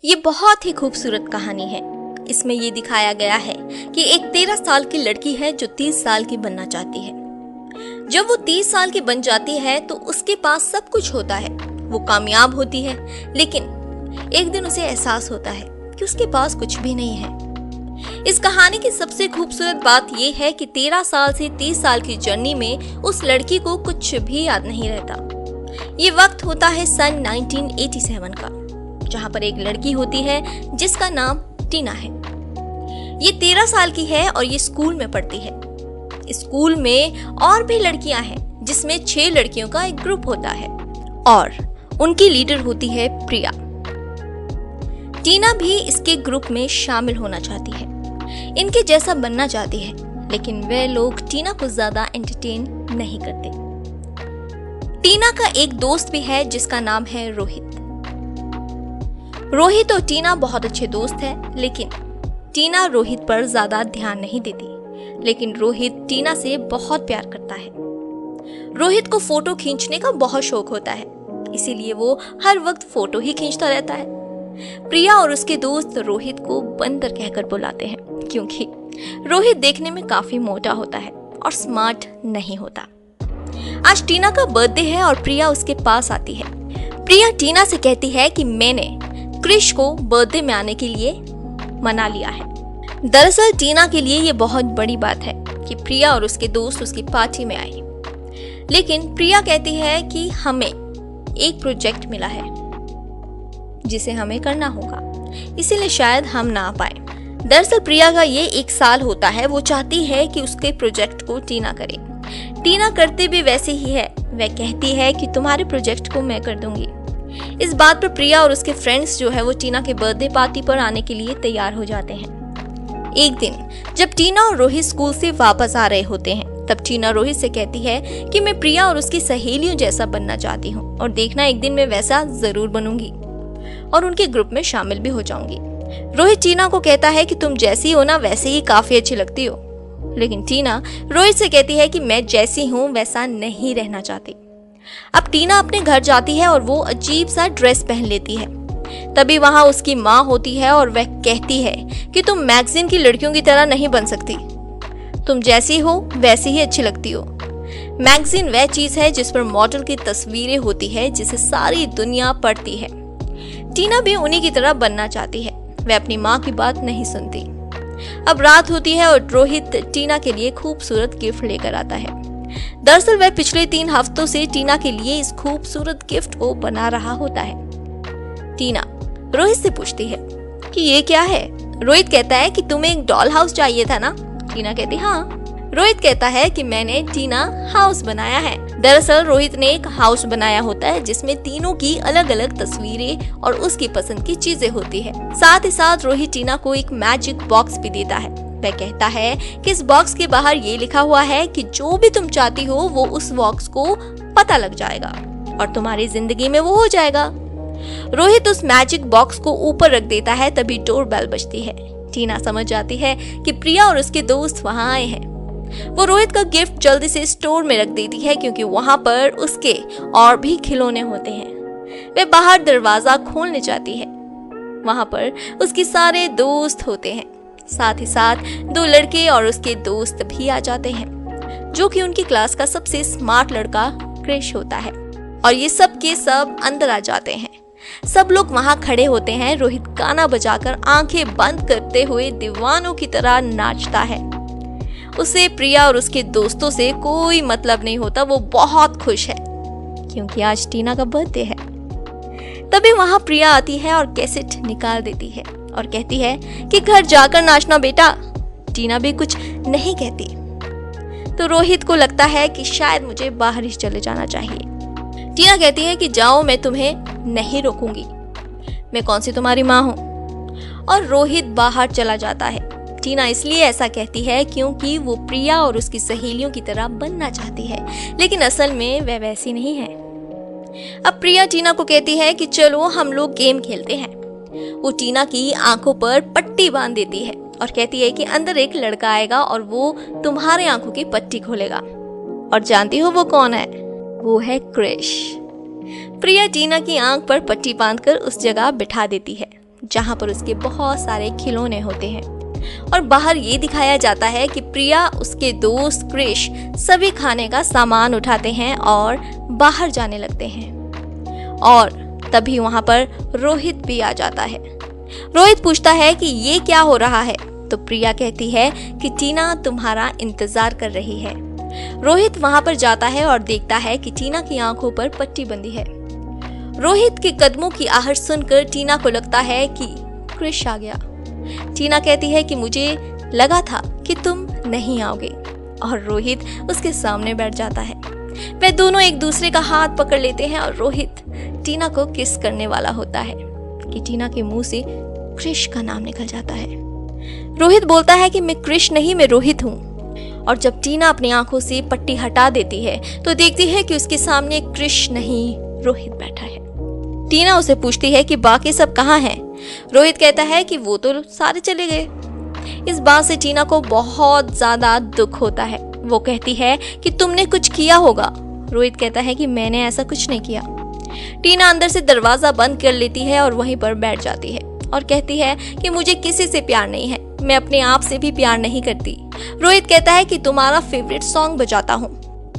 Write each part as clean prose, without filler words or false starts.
ये बहुत ही खूबसूरत कहानी है। इसमें ये दिखाया गया है कि एक 13 साल की लड़की है जो 30 साल की बनना चाहती है। जब वो 30 साल की बन जाती है तो उसके पास सब कुछ होता है, वो कामयाब होती है, लेकिन एक दिन उसे एहसास होता है कि उसके पास कुछ भी नहीं है। इस कहानी की सबसे खूबसूरत बात यह है कि 13 साल से 30 साल की जर्नी में उस लड़की को कुछ भी याद नहीं रहता। ये वक्त होता है सन 1987 का, जहां पर एक लड़की होती है जिसका नाम टीना है। ये 13 साल की है और ये स्कूल में पढ़ती है। स्कूल में और भी लड़कियां हैं, जिसमें 6 लड़कियों का एक ग्रुप होता है और उनकी लीडर होती है प्रिया। टीना भी इसके ग्रुप में शामिल होना चाहती है, इनके जैसा बनना चाहती है, लेकिन वे लोग टीना को ज्यादा एंटरटेन नहीं करते। टीना का एक दोस्त भी है जिसका नाम है रोहित। रोहित और टीना बहुत अच्छे दोस्त हैं, लेकिन टीना रोहित पर ज्यादा ध्यान नहीं देती। लेकिन रोहित टीना से बहुत प्यार करता है। रोहित को फोटो खींचने का बहुत शौक होता है, इसीलिए वो हर वक्त फोटो ही खींचता रहता है। प्रिया और उसके दोस्त रोहित को बंदर कहकर बुलाते हैं, क्योंकि रोहित देखने में काफी मोटा होता है और स्मार्ट नहीं होता। आज टीना का बर्थडे है और प्रिया उसके पास आती है। प्रिया टीना से कहती है कि मैंने क्रिश को बर्थडे में आने के लिए मना लिया है। दरअसल टीना के लिए ये बहुत बड़ी बात है कि प्रिया और उसके दोस्त उसकी पार्टी में आए, लेकिन प्रिया कहती है कि हमें एक प्रोजेक्ट मिला है जिसे हमें करना होगा, इसीलिए शायद हम ना आ पाए। दरअसल प्रिया का ये 1 साल होता है, वो चाहती है कि उसके प्रोजेक्ट को टीना करे। टीना करते भी वैसे ही है, वह कहती है कि तुम्हारे प्रोजेक्ट को मैं कर दूंगी। इस बात पर प्रिया और उसके फ्रेंड्स जो है वो टीना के बर्थडे पार्टी पर आने के लिए तैयार हो जाते हैं। एक दिन जब टीना और रोहित स्कूल से वापस आ रहे होते हैं, तब टीना रोहित से कहती है कि मैं प्रिया और उसकी सहेलियों जैसा बनना चाहती हूँ और देखना एक दिन मैं वैसा जरूर बनूंगी और उनके ग्रुप में शामिल भी हो जाऊंगी। रोहित टीना को कहता है कि तुम जैसी हो ना वैसे ही काफी अच्छी लगती हो, लेकिन टीना रोहित से कहती है कि मैं जैसी हूँ वैसा नहीं रहना चाहती। अब टीना अपने घर जाती है और वो अजीब सा ड्रेस पहन लेती है। तभी वहां उसकी माँ होती है और वह कहती है कि तुम मैगजीन की लड़कियों की तरह नहीं बन सकती, तुम जैसी हो वैसी ही अच्छी लगती हो। मैगजीन वह चीज है जिस पर मॉडल की तस्वीरें होती है, जिसे सारी दुनिया पढ़ती है। टीना भी उन्हीं की तरह बनना चाहती है, वह अपनी माँ की बात नहीं सुनती। अब रात होती है और रोहित टीना के लिए खूबसूरत गिफ्ट लेकर आता है। दरअसल वह पिछले 3 हफ्तों से टीना के लिए इस खूबसूरत गिफ्ट को बना रहा होता है। टीना रोहित से पूछती है कि ये क्या है। रोहित कहता है कि तुम्हें एक डॉल हाउस चाहिए था ना। टीना कहती हाँ। रोहित कहता है कि मैंने टीना हाउस बनाया है। दरअसल रोहित ने एक हाउस बनाया होता है जिसमें तीनों की अलग अलग तस्वीरें और उसकी पसंद की चीजें होती है। साथ ही साथ रोहित टीना को एक मैजिक बॉक्स भी देता है। वह कहता है कि इस बॉक्स के बाहर ये लिखा हुआ है कि जो भी तुम चाहती हो वो उस बॉक्स को पता लग जाएगा और तुम्हारी जिंदगी में वो हो जाएगा। रोहित उस मैजिक बॉक्स को ऊपर रख देता है, तभी डोर बेल बजती है। टीना समझ जाती है कि प्रिया और उसके दोस्त वहां आए हैं। वो रोहित का गिफ्ट जल्दी से स्टोर में रख देती है, क्योंकि वहां पर उसके और भी खिलौने होते हैं। वे बाहर दरवाजा खोलने जाती है, वहां पर उसके सारे दोस्त होते हैं। साथ ही साथ 2 लड़के और उसके दोस्त भी आ जाते हैं, जो कि उनकी क्लास का सबसे स्मार्ट लड़का क्रिश होता है। और ये सब के सब अंदर आ जाते हैं। सब लोग वहां खड़े होते हैं। रोहित गाना बजाकर आंखें बंद करते हुए दीवानों की तरह नाचता है। उसे प्रिया और उसके दोस्तों से कोई मतलब नहीं होता, वो बहुत खुश है क्योंकि आज टीना का बर्थडे है। तभी वहां प्रिया आती है और कैसेट निकाल देती है और कहती है कि घर जाकर नाचना बेटा। टीना भी कुछ नहीं कहती, तो रोहित को लगता है कि शायद मुझे बाहर ही चले जाना चाहिए। टीना कहती है कि जाओ, मैं तुम्हें नहीं रोकूंगी, मैं कौन सी तुम्हारी माँ हूँ। और रोहित बाहर चला जाता है। टीना इसलिए ऐसा कहती है क्योंकि वो प्रिया और उसकी सहेलियों की तरह बनना चाहती है, लेकिन असल में वह वैसी नहीं है। अब प्रिया टीना को कहती है कि चलो हम लोग गेम खेलते हैं। वो टीना की आंखों पर पट्टी बांध देती है और कहती है कि अंदर एक लड़का आएगा और वो तुम्हारे आंखों की पट्टी खोलेगा। और जानती हो वो कौन है? वो है क्रिश। प्रिया टीना की आंख पर पट्टी बांधकर उस जगह बिठा देती है। जहाँ पर उसके बहुत सारे खिलौने होते हैं। और बाहर ये दिखाया जाता है कि प्रिया, उसके दोस्त क्रिश सभी खाने का सामान उठाते हैं और बाहर जाने लगते हैं। और तभी वहां पर रोहित भी आ जाता है। रोहित पूछता है कि ये क्या हो रहा है, तो प्रिया कहती है कि टीना तुम्हारा इंतजार कर रही है। रोहित वहां पर जाता है और देखता है कि टीना की आंखों पर पट्टी बंधी है। रोहित के कदमों की आहट सुनकर टीना को लगता है कि क्रिश आ गया। टीना कहती है कि मुझे लगा था कि तुम नहीं आओगे, और रोहित उसके सामने बैठ जाता है। वे दोनों एक दूसरे का हाथ पकड़ लेते हैं और रोहित टीना को किस करने वाला होता है कि टीना के मुंह से क्रिश का नाम निकल जाता है। रोहित बोलता है कि मैं क्रिश नहीं, मैं रोहित हूँ। और जब टीना अपनी आंखों से पट्टी हटा देती है तो देखती है कि उसके सामने क्रिश नहीं, रोहित बैठा है। टीना उसे पूछती है कि बाकी सब कहाँ हैं? रोहित कहता है कि वो तो सारे चले गए। इस बात से टीना को बहुत ज्यादा दुख होता है। वो कहती है कि तुमने कुछ किया होगा। रोहित कहता है कि मैंने ऐसा कुछ नहीं किया। टीना अंदर से दरवाजा बंद कर लेती है और वहीं पर बैठ जाती है और कहती है कि मुझे किसी से प्यार नहीं है, मैं अपने आप से भी प्यार नहीं करती। रोहित कहता है कि तुम्हारा फेवरेट सॉन्ग बजाता हूँ,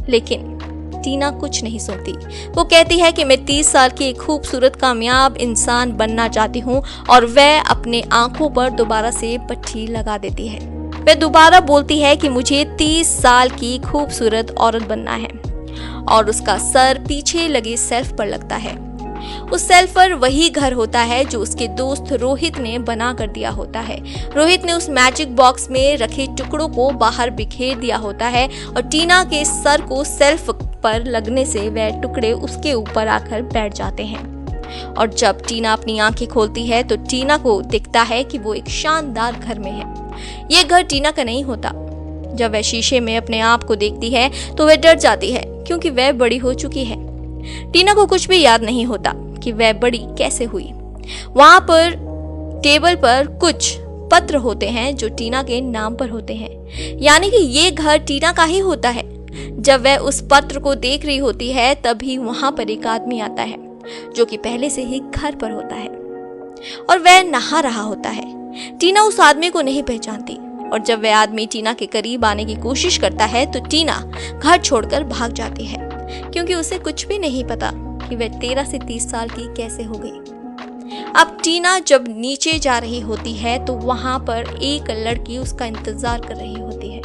लेकिन टीना कुछ नहीं सुनती। वो कहती है कि मैं 30 साल की एक खूबसूरत कामयाब इंसान बनना चाहती हूँ, और वह अपने आंखों पर दोबारा से पट्टी लगा देती है। वह दोबारा बोलती है कि मुझे 30 साल की खूबसूरत औरत बनना है, और उसका सर पीछे लगे सेल्फ पर लगता है। उस सेल्फ पर वही घर होता है जो उसके दोस्त रोहित ने बना कर दिया होता है। रोहित ने उस मैजिक बॉक्स में रखे टुकड़ों को बाहर बिखेर दिया होता है, और टीना के सर को सेल्फ पर लगने से वह टुकड़े उसके ऊपर आकर बैठ जाते हैं। और जब टीना अपनी आंखें खोलती है तो टीना को दिखता है कि वो एक शानदार घर में है। ये घर टीना का नहीं होता। जब वह शीशे में अपने आप को देखती है तो वह डर जाती है, क्योंकि वह बड़ी हो चुकी है। टीना को कुछ भी याद नहीं होता कि वह बड़ी कैसे हुई। वहां पर टेबल पर कुछ पत्र होते हैं जो टीना के नाम पर होते हैं, यानी कि ये घर टीना का ही होता है। जब वह उस पत्र को देख रही होती है तभी वहां पर एक आदमी आता है जो कि पहले से ही घर पर होता है, और वह नहा रहा होता है। टीना उस आदमी को नहीं पहचानती, और जब वह आदमी टीना के करीब आने की कोशिश करता है तो टीना घर छोड़कर भाग जाती है, क्योंकि उसे कुछ भी नहीं पता कि वह 13 से 30 साल की कैसे हो गई। अब टीना जब नीचे जा रही होती है तो वहां पर एक लड़की उसका इंतजार कर रही होती है,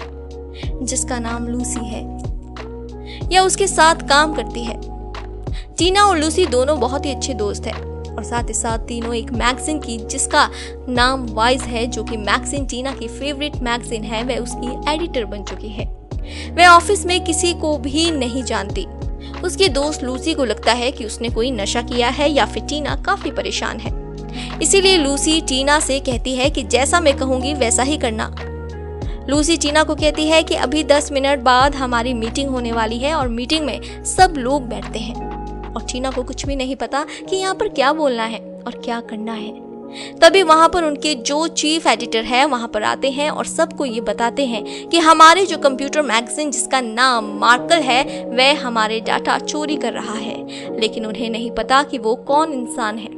जिसका नाम लूसी है, या उसके साथ काम करती है। टीना और लूसी दोनों बहुत ही अच्छे दोस्त हैं, और साथ ही साथ तीनों एक मैगजीन की, जिसका नाम वाइज है, जो कि मैगजीन टीना की फेवरेट मैगजीन है, वह उसकी एडिटर बन चुकी है। वह ऑफिस में किसी को भी नहीं जानती। उसकी दोस्त लूसी को लगता है कि उसने कोई नशा किया है या फिर टीना काफी परेशान है। इसीलिए लूसी टीना से कहती है कि जैसा मैं कहूंगी वैसा ही करना। लूसी टीना को कहती है कि अभी 10 मिनट बाद हमारी मीटिंग होने वाली है, और मीटिंग में सब लोग बैठते हैं, और टीना को कुछ भी नहीं पता कि यहाँ पर क्या बोलना है और क्या करना है। तभी वहां पर उनके जो चीफ एडिटर है वहां पर आते हैं और सबको ये बताते हैं कि हमारे जो कंप्यूटर मैगजीन, जिसका नाम मार्कल है, वह हमारे डाटा चोरी कर रहा है। लेकिन उन्हें नहीं पता कि वो कौन इंसान है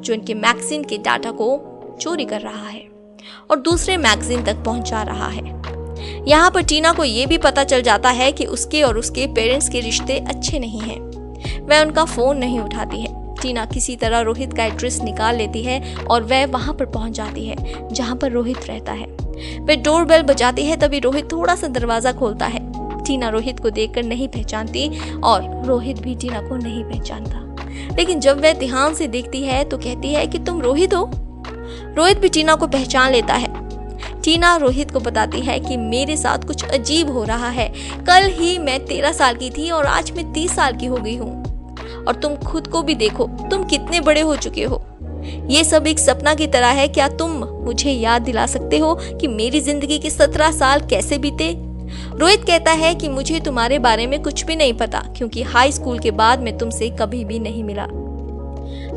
जो इनके मैगजीन के डाटा को चोरी कर रहा है और दूसरे मैगजीन तक पहुंचा रहा है। यहाँ पर टीना को ये भी पता चल जाता है कि उसके और उसके पेरेंट्स के रिश्ते अच्छे नहीं हैं। वह उनका फोन नहीं उठाती है। टीना किसी तरह रोहित का एड्रेस निकाल लेती है और वह वहां पर पहुंच जाती है जहां पर रोहित रहता है। वह डोरबेल बजाती है, तभी रोहित थोड़ा सा दरवाजा खोलता है। टीना रोहित को देखकर नहीं पहचानती और रोहित भी टीना को नहीं पहचानता, लेकिन जब वह ध्यान से देखती है तो कहती है कि तुम रोहित हो। रोहित भी टीना को पहचान लेता है। टीना रोहित को बताती है कि मेरे साथ कुछ अजीब हो रहा है। कल ही मैं 13 साल की थी और आज मैं 30 साल की हो गई हूँ, और तुम खुद को भी देखो, तुम कितने बड़े हो चुके हो। ये सब एक सपना की तरह है। क्या तुम मुझे याद दिला सकते हो कि मेरी जिंदगी के 17 साल कैसे बीते? रोहित कहता है कि मुझे तुम्हारे बारे में कुछ भी नहीं पता, क्योंकि हाई स्कूल के बाद मैं तुमसे कभी भी नहीं मिला।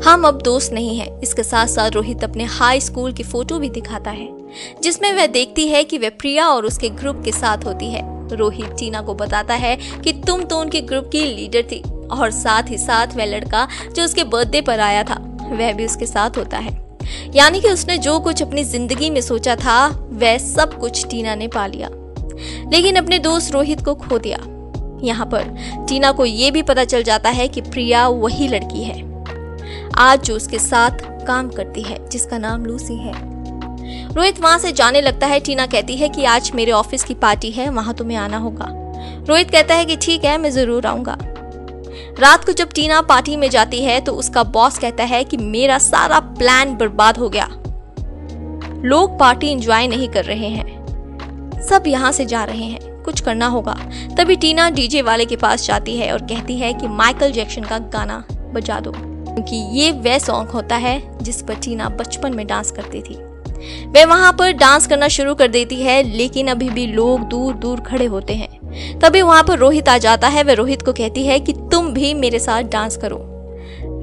हम अब दोस्त नहीं हैं। इसके साथ साथ रोहित अपने हाई स्कूल की फोटो भी दिखाता है, जिसमें वह देखती है कि वह प्रिया और उसके ग्रुप के साथ होती है। रोहित टीना को बताता है कि तुम तो उनके ग्रुप की लीडर थी, और साथ ही साथ वह लड़का जो उसके बर्थडे पर आया था वह भी उसके साथ होता है। यानी कि उसने जो कुछ अपनी जिंदगी में सोचा था वह सब कुछ टीना ने पा लिया, लेकिन अपने दोस्त रोहित को खो दिया। यहाँ पर टीना को ये भी पता चल जाता है कि प्रिया वही लड़की है आज जो उसके साथ काम करती है, जिसका नाम लूसी है। रोहित वहां से जाने लगता है। टीना कहती है कि आज मेरे ऑफिस की पार्टी है, वहां तुम्हें आना होगा। रोहित कहता है कि ठीक है, मैं जरूर आऊंगा। रात को जब टीना पार्टी में जाती है तो उसका बॉस कहता है कि मेरा सारा प्लान बर्बाद हो गया, लोग पार्टी एंजॉय नहीं कर रहे हैं, सब यहाँ से जा रहे हैं, कुछ करना होगा। तभी टीना डीजे वाले के पास जाती है और कहती है कि माइकल जैक्सन का गाना बजा दो, क्योंकि ये वह सॉन्ग होता है जिस पर टीना बचपन में डांस करती थी। वह वहां पर डांस करना शुरू कर देती है, लेकिन अभी भी लोग दूर दूर खड़े होते हैं। तभी वहां पर रोहित आ जाता है। वह रोहित को कहती है कि तुम भी मेरे साथ डांस करो।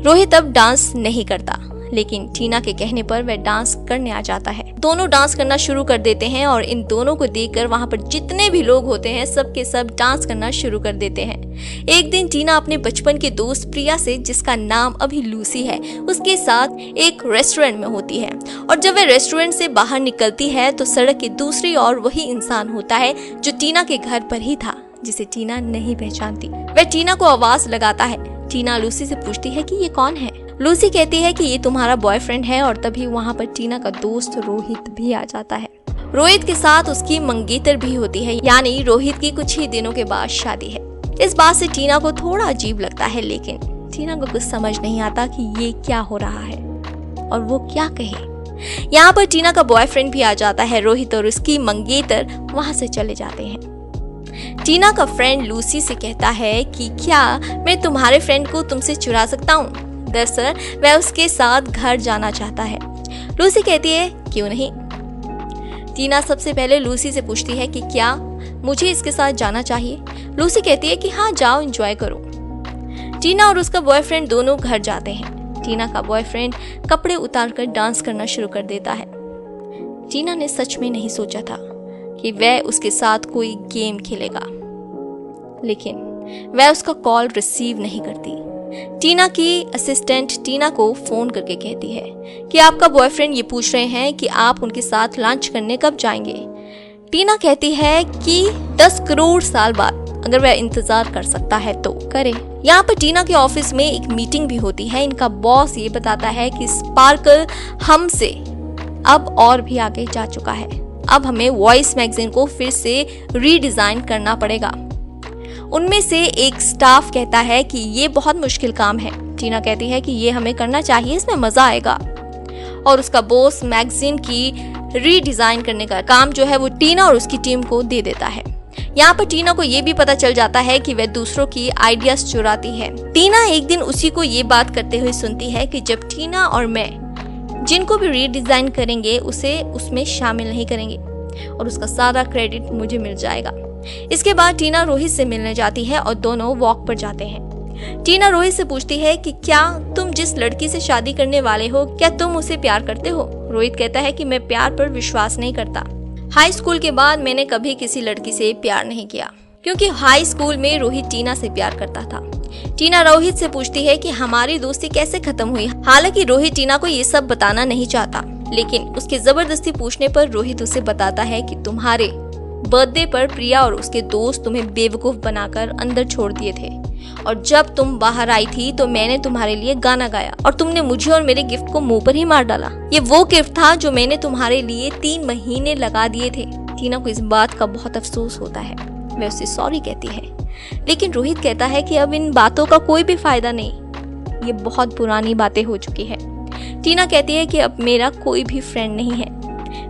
रोहित अब डांस नहीं करता, लेकिन टीना के कहने पर वह डांस करने आ जाता है। दोनों डांस करना शुरू कर देते हैं और इन दोनों को देखकर वहां पर जितने भी लोग होते हैं सब के सब डांस करना शुरू कर देते हैं। एक दिन टीना अपने बचपन के दोस्त प्रिया से, जिसका नाम अभी लूसी है, उसके साथ एक रेस्टोरेंट में होती है और जब वह रेस्टोरेंट से बाहर निकलती है तो सड़क की दूसरी ओर वही इंसान होता है जो टीना के घर पर ही था, जिसे टीना नहीं पहचानती। वह टीना को आवाज लगाता है। टीना लूसी से पूछती है कि ये कौन है। लूसी कहती है कि ये तुम्हारा बॉयफ्रेंड है और तभी वहाँ पर टीना का दोस्त रोहित भी आ जाता है। रोहित के साथ उसकी मंगेतर भी होती है, यानी रोहित की कुछ ही दिनों के बाद शादी है। इस बात से टीना को थोड़ा अजीब लगता है, लेकिन टीना को कुछ समझ नहीं आता कि ये क्या हो रहा है और वो क्या कहे। यहाँ पर टीना का बॉयफ्रेंड भी आ जाता है। रोहित और उसकी मंगेतर वहाँ से चले जाते हैं। टीना का फ्रेंड लूसी से कहता है कि क्या मैं तुम्हारे फ्रेंड को तुमसे चुरा सकता हूँ। दरअसल वह उसके साथ घर जाना चाहता है। लूसी कहती है क्यों नहीं। टीना सबसे पहले लूसी से पूछती है कि क्या मुझे इसके साथ जाना चाहिए। लूसी कहती है कि हाँ जाओ, एंजॉय करो। टीना और उसका बॉयफ्रेंड दोनों घर जाते हैं। टीना का बॉयफ्रेंड कपड़े उतारकर डांस करना शुरू कर देता है। टीना ने सच में नहीं सोचा था कि वह उसके साथ कोई गेम खेलेगा, लेकिन वह उसका कॉल रिसीव नहीं करती। टीना की असिस्टेंट टीना को फोन करके कहती है कि आपका बॉयफ्रेंड ये पूछ रहे हैं कि आप उनके साथ लंच करने कब जाएंगे। टीना कहती है कि 10 करोड़ साल बाद अगर वह इंतजार कर सकता है तो करे। यहाँ पर टीना के ऑफिस में एक मीटिंग भी होती है। इनका बॉस ये बताता है कि स्पार्कल हमसे अब और भी आगे जा चुका है, अब हमें वॉइस मैगजीन को फिर से रीडिजाइन करना पड़ेगा। उनमें से एक स्टाफ कहता है कि ये बहुत मुश्किल काम है। टीना कहती है कि ये हमें करना चाहिए, इसमें मजा आएगा। और उसका बॉस मैगजीन की रीडिजाइन करने का काम जो है वो टीना और उसकी टीम को दे देता है। यहाँ पर टीना को ये भी पता चल जाता है कि वह दूसरों की आइडियाज चुराती है। टीना एक दिन उसी को ये बात करते हुए सुनती है कि जब टीना और मैं जिनको भी रीडिजाइन करेंगे उसे उसमें शामिल नहीं करेंगे और उसका सारा क्रेडिट मुझे मिल जाएगा। इसके बाद टीना रोहित से मिलने जाती है और दोनों वॉक पर जाते हैं। टीना रोहित से पूछती है कि क्या तुम जिस लड़की से शादी करने वाले हो, क्या तुम उसे प्यार करते हो। रोहित कहता है कि मैं प्यार पर विश्वास नहीं करता। हाई स्कूल के बाद मैंने कभी किसी लड़की से प्यार नहीं किया, क्योंकि हाई स्कूल में रोहित टीना से प्यार करता था। टीना रोहित से पूछती है कि हमारी दोस्ती कैसे खत्म हुई। हालांकि रोहित टीना को ये सब बताना नहीं चाहता, लेकिन उसके जबरदस्ती पूछने पर रोहित उसे बताता है कि तुम्हारे बर्थडे पर प्रिया और उसके दोस्त तुम्हें बेवकूफ बनाकर अंदर छोड़ दिए थे और जब तुम बाहर आई थी तो मैंने तुम्हारे लिए गाना गाया और तुमने मुझे और मेरे गिफ्ट को मुंह पर ही मार डाला। ये वो गिफ्ट था जो मैंने तुम्हारे लिए 3 महीने लगा दिए थे। टीना को इस बात का बहुत अफसोस होता है। वह उसे सॉरी कहती है, लेकिन रोहित कहता है कि अब इन बातों का कोई भी फायदा नहीं, ये बहुत पुरानी बातें हो चुकी है। टीना कहती है कि अब मेरा कोई भी फ्रेंड नहीं है,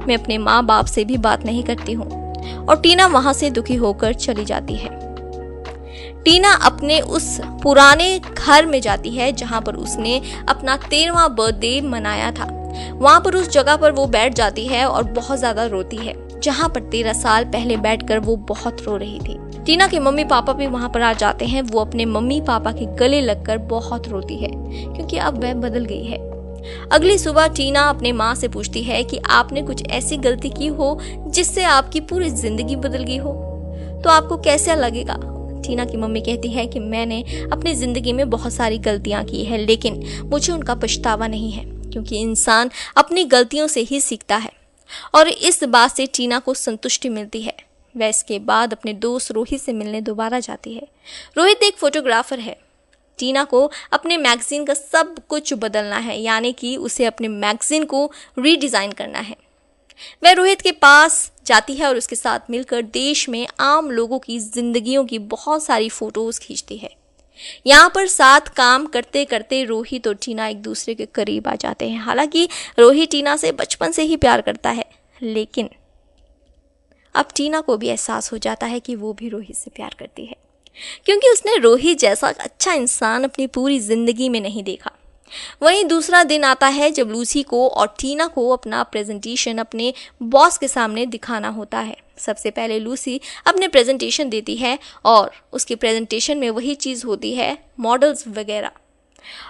मैं अपने माँ बाप से भी बात नहीं करती हूँ और टीना वहां से दुखी होकर चली जाती है। टीना अपने उस पुराने घर में जाती है जहां पर उसने अपना 13वां बर्थडे मनाया था। वहां पर उस जगह पर वो बैठ जाती है और बहुत ज्यादा रोती है, जहां पर 13 साल पहले बैठकर वो बहुत रो रही थी। टीना के मम्मी पापा भी वहां पर आ जाते हैं। वो अपने मम्मी पापा के गले लगकर बहुत रोती है, क्योंकि अब वह बदल गई है। अगली सुबह टीना अपने माँ से पूछती है कि आपने कुछ ऐसी गलती की हो जिससे आपकी पूरी जिंदगी बदल गई हो तो आपको कैसा लगेगा। टीना की मम्मी कहती है कि मैंने अपनी जिंदगी में बहुत सारी गलतियां की है, लेकिन मुझे उनका पछतावा नहीं है, क्योंकि इंसान अपनी गलतियों से ही सीखता है और इस बात से टीना को संतुष्टि मिलती है। वह इसके बाद अपने दोस्त रोहित से मिलने दोबारा जाती है। रोहित एक फोटोग्राफर है। टीना को अपने मैगजीन का सब कुछ बदलना है, यानी कि उसे अपने मैगजीन को रीडिज़ाइन करना है। वह रोहित के पास जाती है और उसके साथ मिलकर देश में आम लोगों की जिंदगियों की बहुत सारी फोटोज खींचती है। यहाँ पर साथ काम करते करते रोहित और टीना एक दूसरे के करीब आ जाते हैं। हालांकि रोहित टीना से बचपन से ही प्यार करता है, लेकिन अब टीना को भी एहसास हो जाता है कि वो भी रोहित से प्यार करती है, क्योंकि उसने रोहित जैसा अच्छा इंसान अपनी पूरी जिंदगी में नहीं देखा। वहीं दूसरा दिन आता है जब लूसी को और टीना को अपना प्रेजेंटेशन अपने बॉस के सामने दिखाना होता है। सबसे पहले लूसी अपने प्रेजेंटेशन देती है और उसकी प्रेजेंटेशन में वही चीज़ होती है, मॉडल्स वगैरह,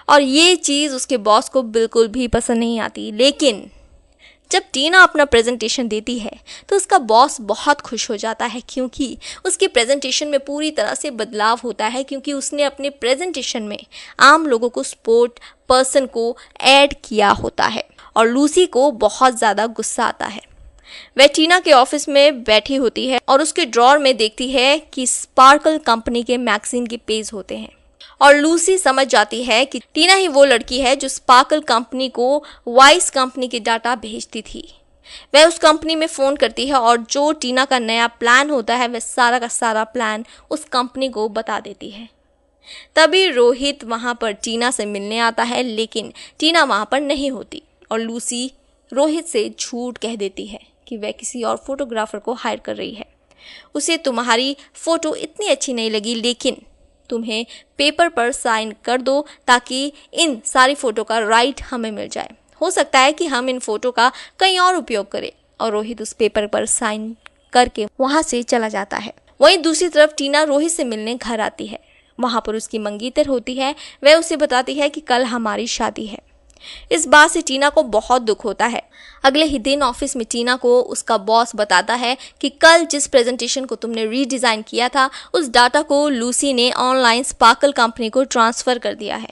और ये चीज़ उसके बॉस को बिल्कुल भी पसंद नहीं आती। लेकिन जब टीना अपना प्रेजेंटेशन देती है तो उसका बॉस बहुत खुश हो जाता है, क्योंकि उसकी प्रेजेंटेशन में पूरी तरह से बदलाव होता है, क्योंकि उसने अपने प्रेजेंटेशन में आम लोगों को स्पोर्ट पर्सन को ऐड किया होता है। और लूसी को बहुत ज़्यादा गुस्सा आता है। वह टीना के ऑफिस में बैठी होती है और उसके ड्रॉर में देखती है कि स्पार्कल कंपनी के मैगजीन के पेज होते हैं, और लूसी समझ जाती है कि टीना ही वो लड़की है जो स्पार्कल कंपनी को वाइस कंपनी के डाटा भेजती थी। वह उस कंपनी में फ़ोन करती है और जो टीना का नया प्लान होता है वह सारा का सारा प्लान उस कंपनी को बता देती है। तभी रोहित वहाँ पर टीना से मिलने आता है, लेकिन टीना वहाँ पर नहीं होती और लूसी रोहित से झूठ कह देती है कि वह किसी और फोटोग्राफर को हायर कर रही है। उसे तुम्हारी फ़ोटो इतनी अच्छी नहीं लगी, लेकिन तुम्हें पेपर पर साइन कर दो ताकि इन सारी फ़ोटो का राइट हमें मिल जाए। हो सकता है कि हम इन फ़ोटो का कहीं और उपयोग करें। और रोहित उस पेपर पर साइन करके वहाँ से चला जाता है। वहीं दूसरी तरफ टीना रोहित से मिलने घर आती है। वहाँ पर उसकी मंगेतर होती है। वह उसे बताती है कि कल हमारी शादी है। इस बात से टीना को बहुत दुख होता है। अगले ही दिन ऑफिस में टीना को उसका बॉस बताता है कि कल जिस प्रेजेंटेशन को तुमने रीडिज़ाइन किया था उस डाटा को लूसी ने ऑनलाइन स्पार्कल कंपनी को ट्रांसफ़र कर दिया है।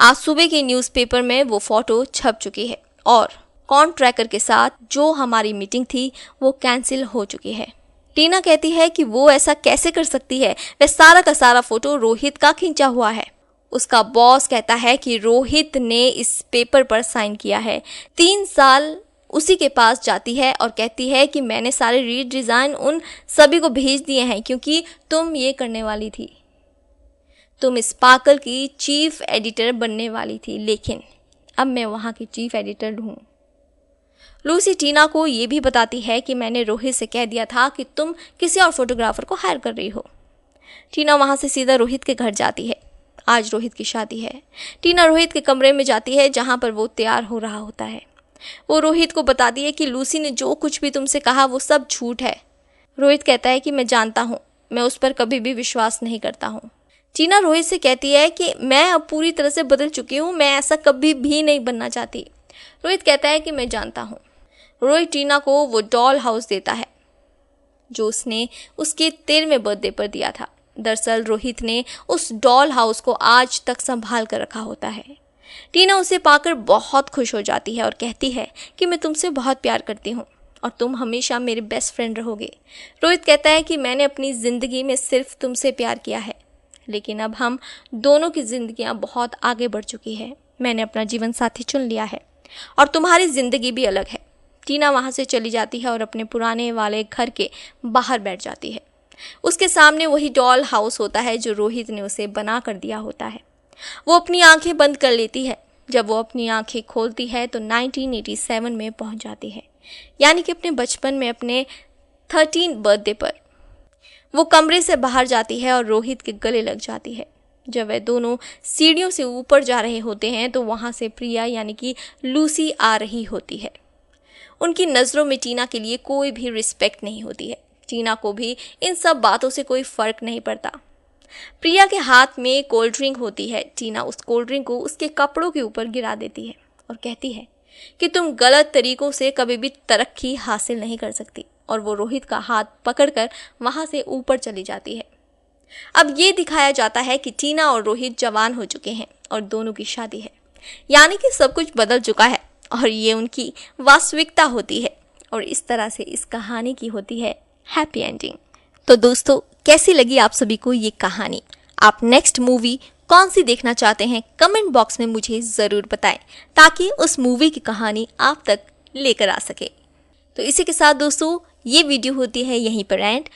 आज सुबह के न्यूज़पेपर में वो फ़ोटो छप चुकी है और कॉन्ट्रैक्टर के साथ जो हमारी मीटिंग थी वो कैंसिल हो चुकी है। टीना कहती है कि वो ऐसा कैसे कर सकती है, वह सारा का सारा फ़ोटो रोहित का खींचा हुआ है। उसका बॉस कहता है कि रोहित ने इस पेपर पर साइन किया है। 3 साल उसी के पास जाती है और कहती है कि मैंने सारे रीडिज़ाइन उन सभी को भेज दिए हैं क्योंकि तुम ये करने वाली थी। तुम स्पार्कल की चीफ एडिटर बनने वाली थी, लेकिन अब मैं वहाँ की चीफ एडिटर हूँ। लूसी टीना को ये भी बताती है कि मैंने रोहित से कह दिया था कि तुम किसी और फोटोग्राफर को हायर कर रही हो। टीना वहाँ से सीधा रोहित के घर जाती है। आज रोहित की शादी है। टीना रोहित के कमरे में जाती है जहाँ पर वो तैयार हो रहा होता है। वो रोहित को बताती है कि लूसी ने जो कुछ भी तुमसे कहा वो सब झूठ है। रोहित कहता है कि मैं जानता हूँ, मैं उस पर कभी भी विश्वास नहीं करता हूँ। टीना रोहित से कहती है कि मैं अब पूरी तरह से बदल चुकी हूँ, मैं ऐसा कभी भी नहीं बनना चाहती। रोहित कहता है कि मैं जानता हूँ। रोहित टीना को वो डॉल हाउस देता है जो उसने उसके 13वें बर्थडे पर दिया था। दरअसल रोहित ने उस डॉल हाउस को आज तक संभाल कर रखा होता है। टीना उसे पाकर बहुत खुश हो जाती है और कहती है कि मैं तुमसे बहुत प्यार करती हूँ और तुम हमेशा मेरे बेस्ट फ्रेंड रहोगे। रोहित कहता है कि मैंने अपनी ज़िंदगी में सिर्फ तुमसे प्यार किया है, लेकिन अब हम दोनों की ज़िंदगियाँ बहुत आगे बढ़ चुकी है। मैंने अपना जीवन साथी चुन लिया है और तुम्हारी ज़िंदगी भी अलग है। टीना वहाँ से चली जाती है और अपने पुराने वाले घर के बाहर बैठ जाती है। उसके सामने वही डॉल हाउस होता है जो रोहित ने उसे बना कर दिया होता है। वो अपनी आंखें बंद कर लेती है। जब वो अपनी आंखें खोलती है तो 1987 में पहुंच जाती है, यानी कि अपने बचपन में अपने 13 बर्थडे पर। वो कमरे से बाहर जाती है और रोहित के गले लग जाती है। जब वे दोनों सीढ़ियों से ऊपर जा रहे होते हैं तो वहाँ से प्रिया यानी कि लूसी आ रही होती है। उनकी नज़रों में टीना के लिए कोई भी रिस्पेक्ट नहीं होती है। टीना को भी इन सब बातों से कोई फ़र्क नहीं पड़ता। प्रिया के हाथ में कोल्ड ड्रिंक होती है। टीना उस कोल्ड ड्रिंक को उसके कपड़ों के ऊपर गिरा देती है और कहती है कि तुम गलत तरीकों से कभी भी तरक्की हासिल नहीं कर सकती, और वो रोहित का हाथ पकड़कर वहाँ से ऊपर चली जाती है। अब ये दिखाया जाता है कि टीना और रोहित जवान हो चुके हैं और दोनों की शादी है। यानी कि सब कुछ बदल चुका है और ये उनकी वास्तविकता होती है और इस तरह से इस कहानी की होती है हैप्पी एंडिंग। तो दोस्तों, कैसी लगी आप सभी को ये कहानी? आप नेक्स्ट मूवी कौन सी देखना चाहते हैं कमेंट बॉक्स में मुझे ज़रूर बताएं ताकि उस मूवी की कहानी आप तक लेकर आ सके। तो इसी के साथ दोस्तों ये वीडियो होती है यहीं पर एंड।